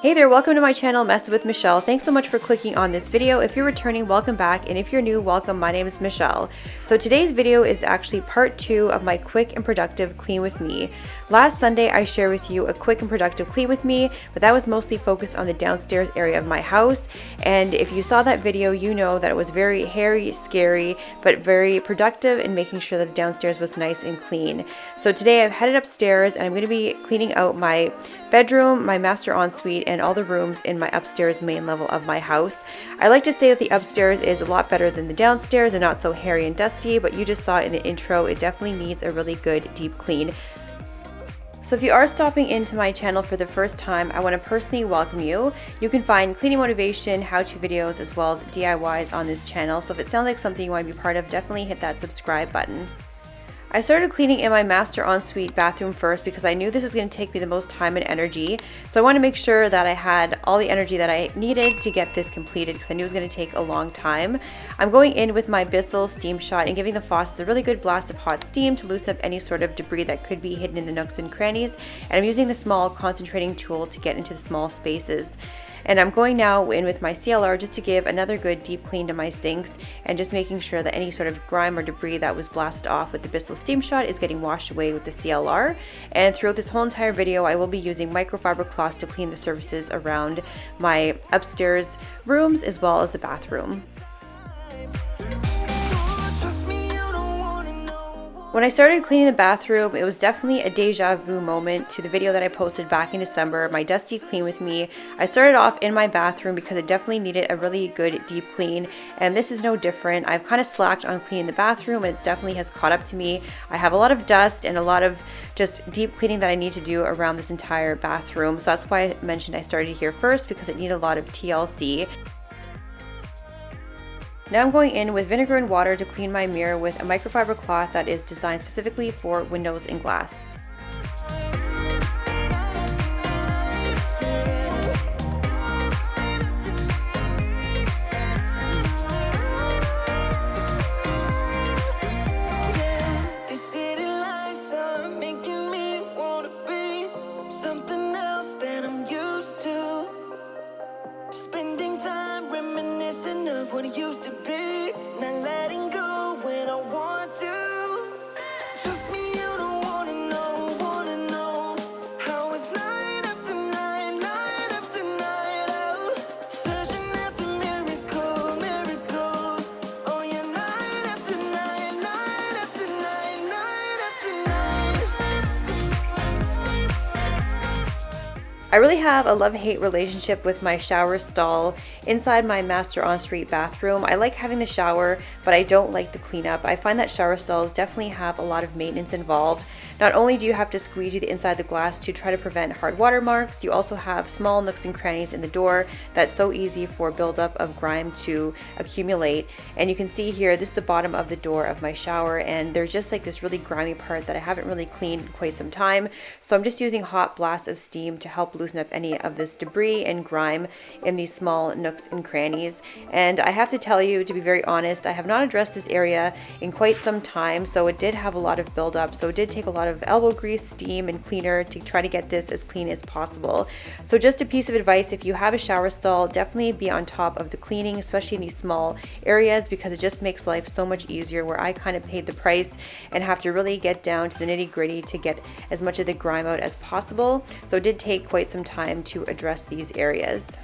Hey there, welcome to my channel, Mess with Michelle. Thanks so much for clicking on this video. If you're returning, welcome back, and if you're new, welcome. My name is Michelle. So today's video is actually part 2 of my quick and productive clean with me. Last Sunday, I shared with you a quick and productive clean with me, but that was mostly focused on the downstairs area of my house. And if you saw that video, you know that it was very hairy, scary, but very productive in making sure that the downstairs was nice and clean. So today I've headed upstairs and I'm going to be cleaning out my bedroom, my master ensuite, and all the rooms in my upstairs main level of my house. I like to say that the upstairs is a lot better than the downstairs and not so hairy and dusty, but you just saw in the intro, it definitely needs a really good deep clean. So if you are stopping into my channel for the first time, I want to personally welcome you. You can find cleaning motivation, how-to videos, as well as DIYs on this channel. So if it sounds like something you want to be part of, definitely hit that subscribe button. I started cleaning in my master ensuite bathroom first because I knew this was going to take me the most time and energy. So I want to make sure that I had all the energy that I needed to get this completed because I knew it was going to take a long time. I'm going in with my Bissell steam shot and giving the faucets a really good blast of hot steam to loosen up any sort of debris that could be hidden in the nooks and crannies. And I'm using the small concentrating tool to get into the small spaces. And I'm going now in with my CLR just to give another good deep clean to my sinks and just making sure that any sort of grime or debris that was blasted off with the Bissell steam shot is getting washed away with the CLR. And throughout this whole entire video, I will be using microfiber cloths to clean the surfaces around my upstairs rooms as well as the bathroom. When I started cleaning the bathroom, it was definitely a deja vu moment to the video that I posted back in December, my dusty clean with me. I started off in my bathroom because it definitely needed a really good deep clean, and this is no different. I've kind of slacked on cleaning the bathroom and it definitely has caught up to me. I have a lot of dust and a lot of just deep cleaning that I need to do around this entire bathroom. So that's why I mentioned I started here first, because it needed a lot of TLC. Now I'm going in with vinegar and water to clean my mirror with a microfiber cloth that is designed specifically for windows and glass. What it used to be, not letting go when I want to. Trust me, you don't wanna know how it's night after night, night after night. Oh, searching after miracles. Oh yeah, night after night, night after night, night after night. I really have a love-hate relationship with my shower stall inside my master ensuite bathroom. I like having the shower, but I don't like the cleanup. I find that shower stalls definitely have a lot of maintenance involved. Not only do you have to squeegee the inside of the glass to try to prevent hard water marks, you also have small nooks and crannies in the door that's so easy for buildup of grime to accumulate. And you can see here, this is the bottom of the door of my shower, and there's just like this really grimy part that I haven't really cleaned in quite some time. So I'm just using hot blasts of steam to help loosen up any of this debris and grime in these small nooks and crannies. And I have to tell you, to be very honest, I have not addressed this area in quite some time, so it did have a lot of buildup. So it did take a lot of elbow grease, steam, and cleaner to try to get this as clean as possible. So just a piece of advice, if you have a shower stall, definitely be on top of the cleaning, especially in these small areas, because it just makes life so much easier, where I kind of paid the price and have to really get down to the nitty-gritty to get as much of the grime out as possible. So it did take quite some time to address these areas.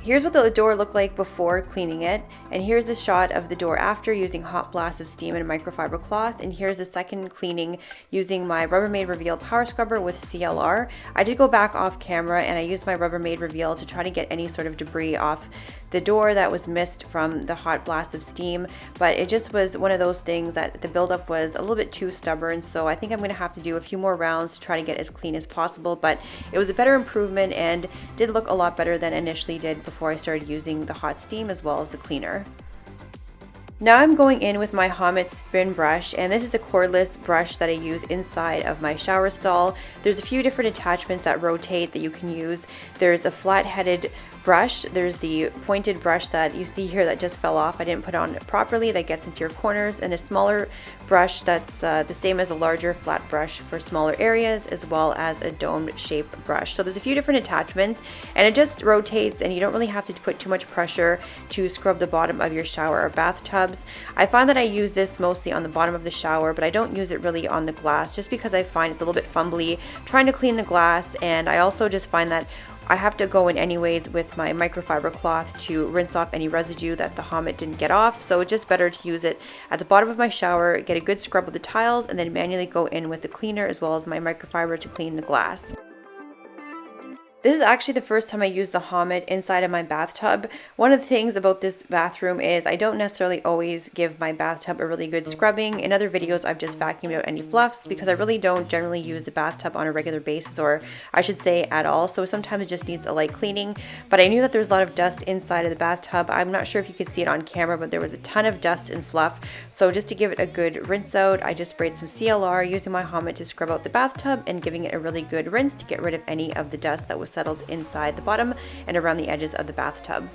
Here's what the door looked like before cleaning it, and here's the shot of the door after using hot blasts of steam and microfiber cloth, and here's the second cleaning using my Rubbermaid Reveal power scrubber with CLR. I did go back off camera and I used my Rubbermaid Reveal to try to get any sort of debris off the door that was missed from the hot blast of steam, but it just was one of those things that the buildup was a little bit too stubborn, so I think I'm going to have to do a few more rounds to try to get as clean as possible. But it was a better improvement and did look a lot better than initially did before I started using the hot steam as well as the cleaner. Now I'm going in with my Homet spin brush, and this is a cordless brush that I use inside of my shower stall. There's a few different attachments that rotate that you can use. There's a flat-headed brush, there's the pointed brush that you see here that just fell off. I didn't put on properly, that gets into your corners, and a smaller brush that's the same as a larger flat brush for smaller areas, as well as a domed shaped brush. So there's a few different attachments, and it just rotates, and you don't really have to put too much pressure to scrub the bottom of your shower or bathtubs. I find that I use this mostly on the bottom of the shower, but I don't use it really on the glass just because I find it's a little bit fumbly trying to clean the glass, and I also just find that I have to go in anyways with my microfiber cloth to rinse off any residue that the Homet didn't get off, so it's just better to use it at the bottom of my shower, get a good scrub of the tiles, and then manually go in with the cleaner as well as my microfiber to clean the glass. This is actually the first time I used the Homet inside of my bathtub. One of the things about this bathroom is I don't necessarily always give my bathtub a really good scrubbing. In other videos, I've just vacuumed out any fluffs because I really don't generally use the bathtub on a regular basis, or I should say at all. So sometimes it just needs a light cleaning. But I knew that there was a lot of dust inside of the bathtub. I'm not sure if you could see it on camera, but there was a ton of dust and fluff. So just to give it a good rinse out, I just sprayed some CLR using my Homet to scrub out the bathtub and giving it a really good rinse to get rid of any of the dust that was settled inside the bottom and around the edges of the bathtub.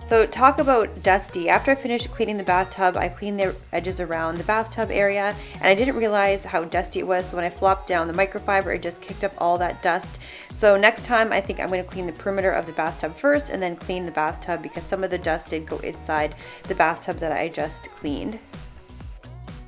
So talk about dusty. After I finished cleaning the bathtub, I cleaned the edges around the bathtub area, and I didn't realize how dusty it was. So when I flopped down the microfiber, it just kicked up all that dust. So next time I think I'm going to clean the perimeter of the bathtub first and then clean the bathtub, because some of the dust did go inside the bathtub that I just cleaned.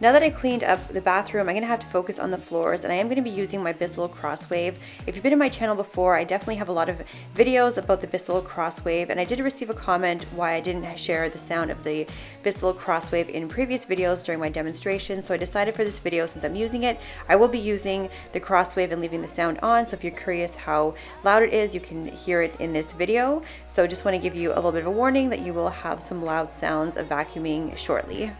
Now that I cleaned up the bathroom, I'm going to have to focus on the floors, and I am going to be using my Bissell Crosswave. If you've been in my channel before, I definitely have a lot of videos about the Bissell Crosswave, and I did receive a comment why I didn't share the sound of the Bissell Crosswave in previous videos during my demonstration. So I decided for this video, since I'm using it, I will be using the Crosswave and leaving the sound on. So if you're curious how loud it is, you can hear it in this video. So just want to give you a little bit of a warning that you will have some loud sounds of vacuuming shortly.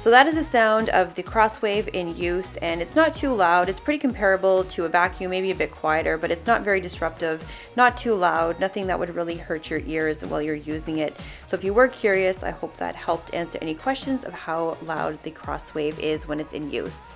So that is the sound of the Crosswave in use, and it's not too loud. It's pretty comparable to a vacuum, maybe a bit quieter, but it's not very disruptive, not too loud, nothing that would really hurt your ears while you're using it. So if you were curious, I hope that helped answer any questions of how loud the Crosswave is when it's in use.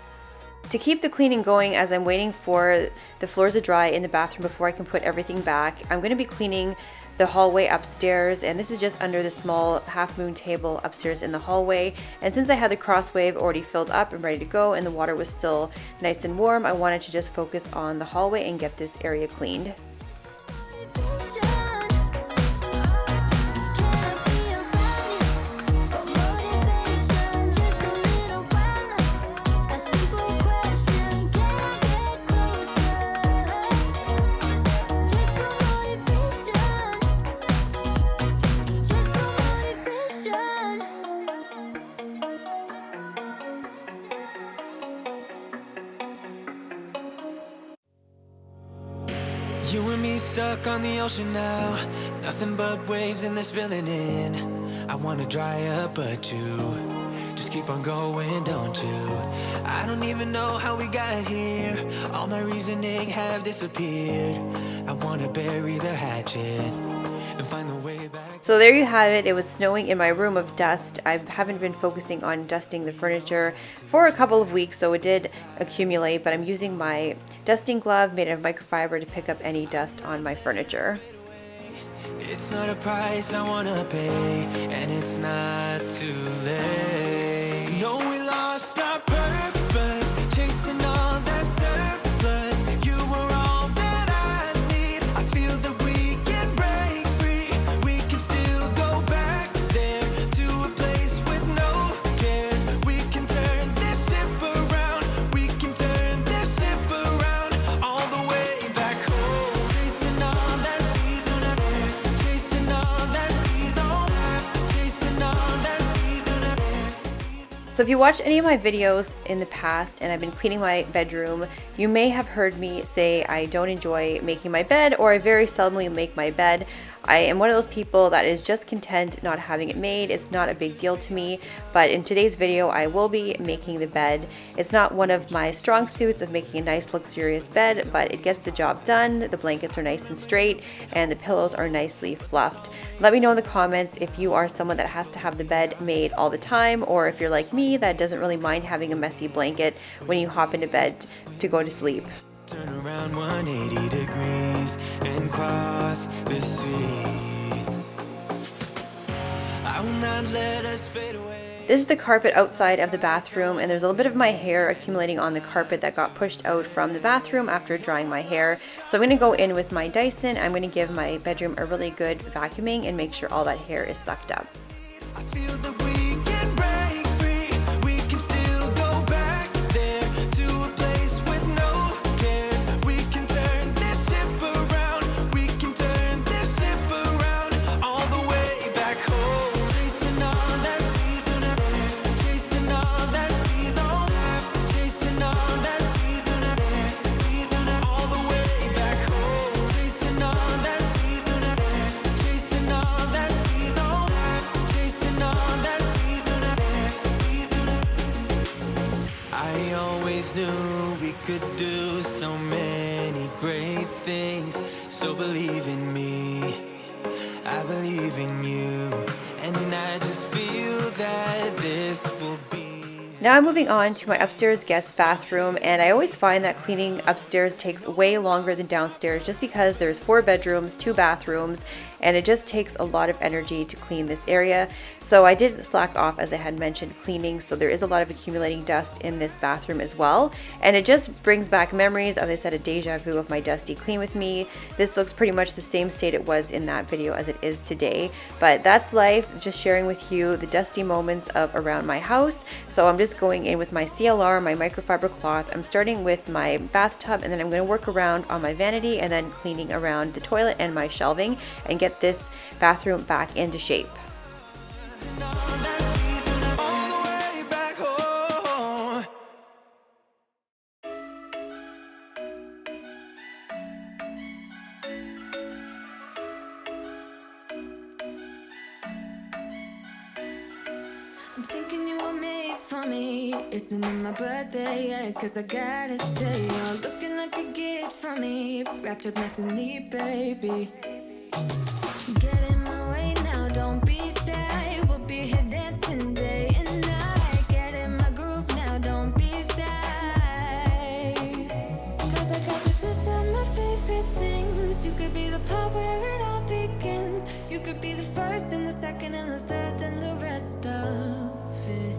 To keep the cleaning going as I'm waiting for the floors to dry in the bathroom before I can put everything back, I'm going to be cleaning the hallway upstairs, and this is just under the small half moon table upstairs in the hallway. And since I had the Crosswave already filled up and ready to go and the water was still nice and warm, I wanted to just focus on the hallway and get this area cleaned. You and me stuck on the ocean now, nothing but waves and this filling in. I wanna dry up but you just keep on going, don't you? I don't even know how we got here, all my reasoning have disappeared. I wanna bury the hatchet, and find the way back. So there you have it. It was snowing in my room of dust. I haven't been focusing on dusting the furniture for a couple of weeks, so it did accumulate, but I'm using my dusting glove made of microfiber to pick up any dust on my furniture. It's not a price I wanna pay, and it's not too late. No, we lost our purpose, chasing all that surplus. You were all that I need. I feel that we can break free. We can still go back there to a place with no cares. We can turn this ship around. We can turn this ship around all the way back home. Chasing all that we do not care. Chasing all that we don't have. Chasing all that we do not care. So if you watched any of my videos in the past and I've been cleaning my bedroom, you may have heard me say I don't enjoy making my bed, or I very seldomly make my bed. I am one of those people that is just content not having it made. It's not a big deal to me, but in today's video I will be making the bed. It's not one of my strong suits of making a nice luxurious bed, but it gets the job done. The blankets are nice and straight and the pillows are nicely fluffed. Let me know in the comments if you are someone that has to have the bed made all the time, or if you're like me that doesn't really mind having a messy blanket when you hop into bed to go to sleep. Turn around 180 degrees and cross the sea. I will not let us fade away. This is the carpet outside of the bathroom, and there's a little bit of my hair accumulating on the carpet that got pushed out from the bathroom after drying my hair. So I'm going to go in with my Dyson. I'm going to give my bedroom a really good vacuuming and make sure all that hair is sucked up. I feel that we can break free. We can still go back there to a place with no cares. We can turn this ship around. We can turn this ship around all the way back home. Chasing all that we do not care. Chasing all that we don't have. Chasing all that we do not care. We do not all the way back home. Chasing all that we do not care. Chasing all that we don't have. Chasing all that we do not care. We do not. I always knew we could do so many great things. So believe in me, I believe in you, and I just feel that this will be. Now I'm moving on to my upstairs guest bathroom, and I always find that cleaning upstairs takes way longer than downstairs just because there's 4 bedrooms, 2 bathrooms, and it just takes a lot of energy to clean this area. So I did slack off, as I had mentioned, cleaning, so there is a lot of accumulating dust in this bathroom as well, and it just brings back memories, as I said, a deja vu of my dusty clean with me. This looks pretty much the same state it was in that video as it is today, but that's life, just sharing with you the dusty moments of around my house. So I'm just going in with my CLR, my microfiber cloth. I'm starting with my bathtub, and then I'm going to work around on my vanity and then cleaning around the toilet and my shelving and get this bathroom back into shape. I'm thinking you were made for me. Isn't it my birthday yet? Cause I gotta say, you're looking like a gift for me. Wrapped up nice and neat, baby. Get in my way now, don't be shy. We'll be here dancing day and night. Get in my groove now, don't be shy. Cause I got this list of my favorite things. You could be the part where it all begins. You could be the first and the second and the third and the rest of it.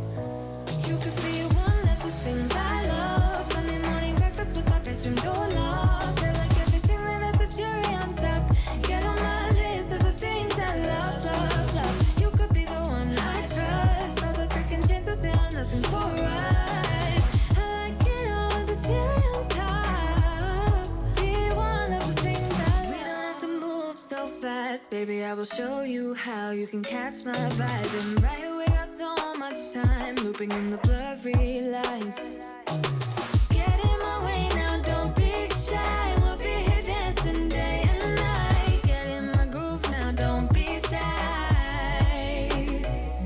You could be one of the things I love. Sunday morning breakfast with my bedroom door locked. I like everything that has a cherry on top. Get on my list of the things I love, love, love. You could be the one I trust. For the second chances, they are nothing for us. I like it all with the cherry on top. Be one of the things I love. We don't have to move so fast, baby. I will show you how you can catch my vibe. And right here we got so much time, looping in the blurry lights. Get in my way now, don't be shy. We'll be here dancing day and night. Get in my groove now, don't be shy.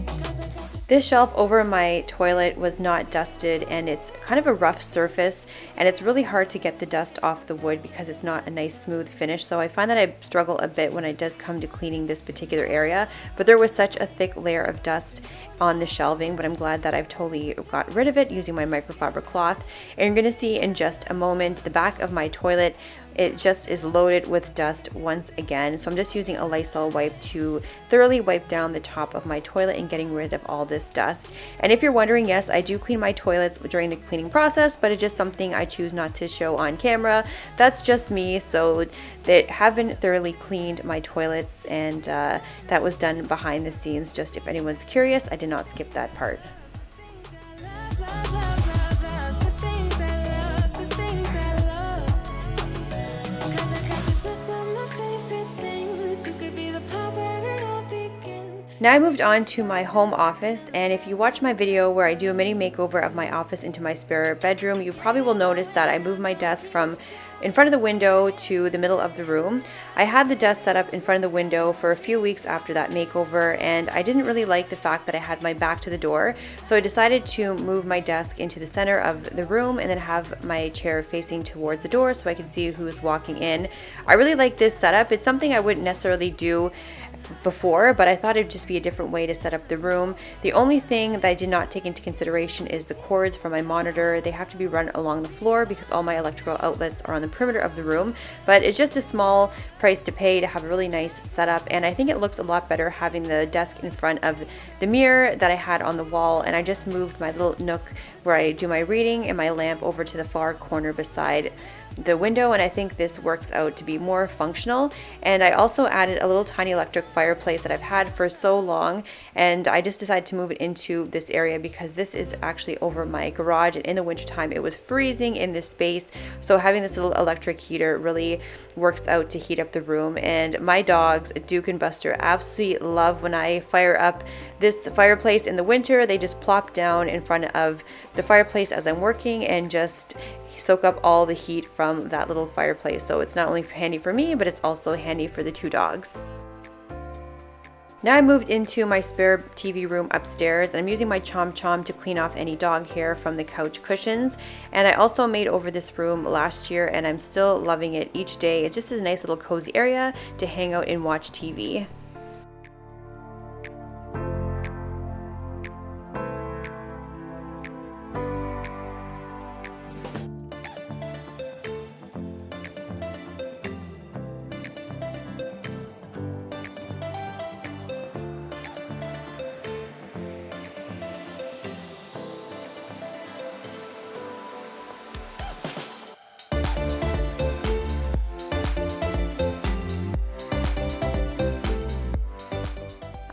Cause I got this. This shelf over my toilet was not dusted, and it's kind of a rough surface, and it's really hard to get the dust off the wood because it's not a nice smooth finish. So I find that I struggle a bit when it does come to cleaning this particular area, but there was such a thick layer of dust on the shelving, but I'm glad that I've totally got rid of it using my microfiber cloth. And you're gonna see in just a moment the back of my toilet, it just is loaded with dust once again. So I'm just using a Lysol wipe to thoroughly wipe down the top of my toilet and getting rid of all this dust. And if you're wondering, yes, I do clean my toilets during the cleaning process, but it's just something I choose not to show on camera. That's just me. So they haven't thoroughly cleaned my toilets, and that was done behind the scenes. Just if anyone's curious, I did not skip that part. Now I moved on to my home office, and if you watch my video where I do a mini makeover of my office into my spare bedroom, you probably will notice that I moved my desk from in front of the window to the middle of the room. I had the desk set up in front of the window for a few weeks after that makeover, and I didn't really like the fact that I had my back to the door, so I decided to move my desk into the center of the room and then have my chair facing towards the door so I could see who's walking in. I really like this setup. It's something I wouldn't necessarily do before, but I thought it'd just be a different way to set up the room. The only thing that I did not take into consideration is the cords for my monitor. They have to be run along the floor because all my electrical outlets are on the perimeter of the room, but it's just a small price to pay to have a really nice setup, and I think it looks a lot better having the desk in front of the mirror that I had on the wall. And I just moved my little nook where I do my reading and my lamp over to the far corner beside the window, and I think this works out to be more functional. And I also added a little tiny electric fireplace that I've had for so long, and I just decided to move it into this area because this is actually over my garage, and in the wintertime it was freezing in this space, so having this little electric heater really works out to heat up the room. And my dogs, Duke and Buster, absolutely love when I fire up this fireplace in the winter. They just plop down in front of the fireplace as I'm working and just soak up all the heat from that little fireplace. So it's not only handy for me, but it's also handy for the two dogs. Now I moved into my spare TV room upstairs, and I'm using my Chom Chom to clean off any dog hair from the couch cushions. And I also made over this room last year, and I'm still loving it each day. It's just a nice little cozy area to hang out and watch TV.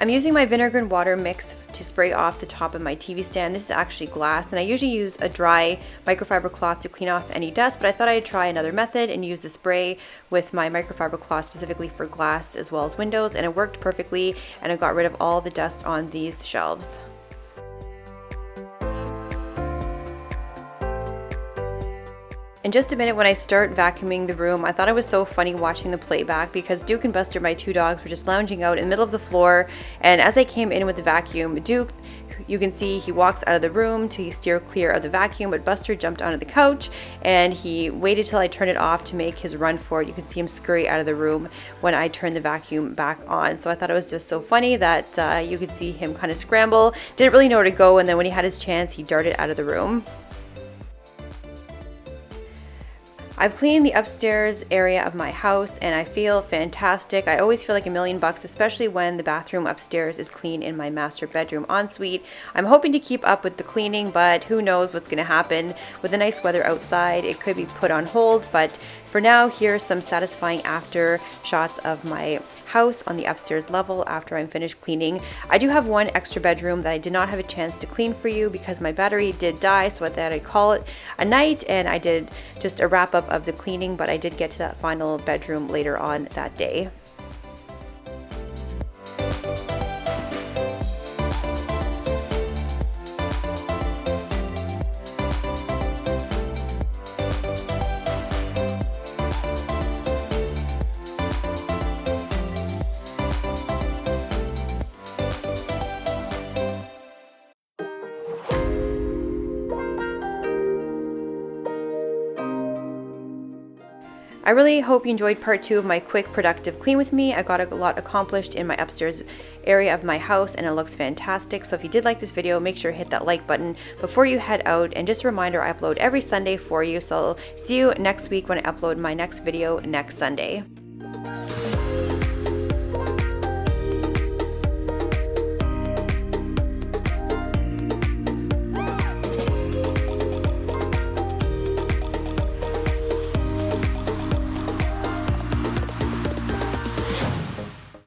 I'm using my vinegar and water mix to spray off the top of my TV stand. This is actually glass, and I usually use a dry microfiber cloth to clean off any dust, but I thought I'd try another method and use the spray with my microfiber cloth specifically for glass as well as windows, and it worked perfectly, and I got rid of all the dust on these shelves. In just a minute, when I start vacuuming the room, I thought it was so funny watching the playback because Duke and Buster, my two dogs, were just lounging out in the middle of the floor, and as I came in with the vacuum, Duke, you can see he walks out of the room to steer clear of the vacuum, but Buster jumped onto the couch and he waited till I turned it off to make his run for it. You can see him scurry out of the room when I turned the vacuum back on. So I thought it was just so funny that you could see him kind of scramble, didn't really know where to go, and then when he had his chance, he darted out of the room. I've cleaned the upstairs area of my house and I feel fantastic. I always feel like $1,000,000, especially when the bathroom upstairs is clean in my master bedroom ensuite. I'm hoping to keep up with the cleaning, but who knows what's going to happen. With the nice weather outside, it could be put on hold, but for now, here's some satisfying after shots of my house on the upstairs level after I'm finished cleaning. I do have one extra bedroom that I did not have a chance to clean for you because my battery did die, so I thought I'd call it a night, and I did just a wrap up of the cleaning, but I did get to that final bedroom later on that day. I really hope you enjoyed part 2 of my quick productive clean with me. I got a lot accomplished in my upstairs area of my house and it looks fantastic. So if you did like this video, make sure to hit that like button before you head out. And just a reminder, I upload every Sunday for you. So I'll see you next week when I upload my next video next Sunday.